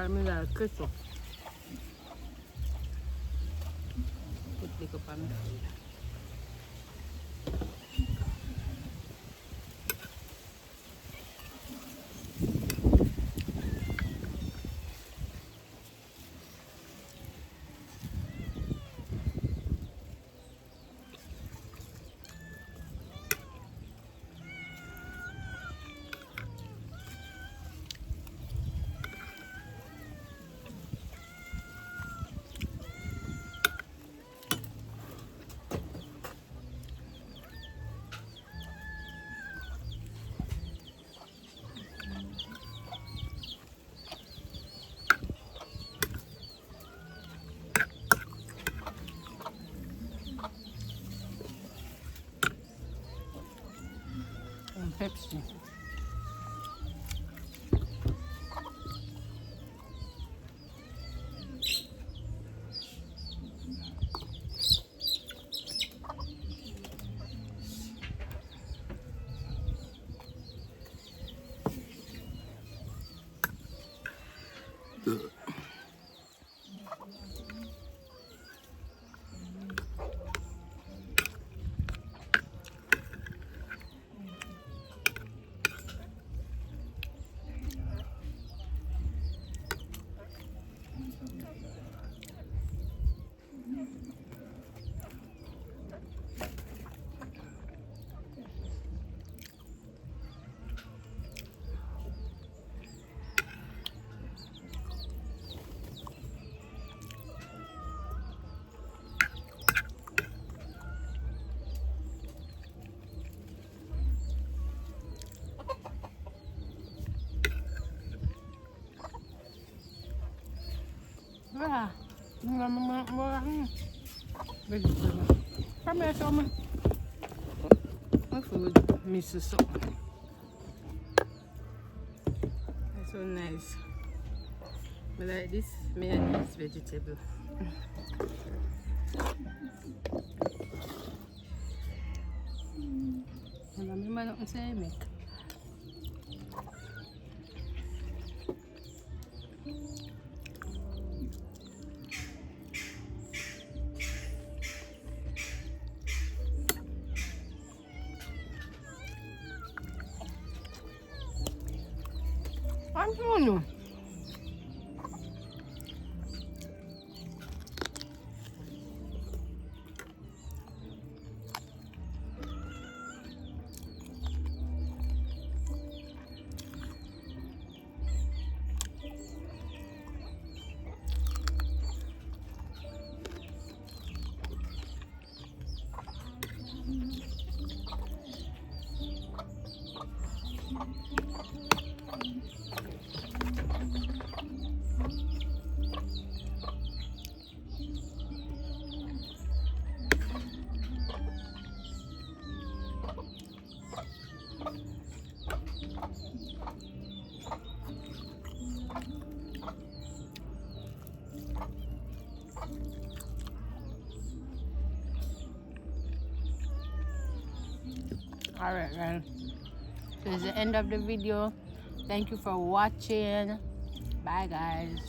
me like ketchup. Put it up on the food. And Pepsi. Ah, vegetable. Come here, show me. My food, miss so. That's so nice. I like this mayonnaise vegetable. I remember nothing say I make. I'm telling you. Alright guys, so it's the end of the video. Thank you for watching. Bye guys.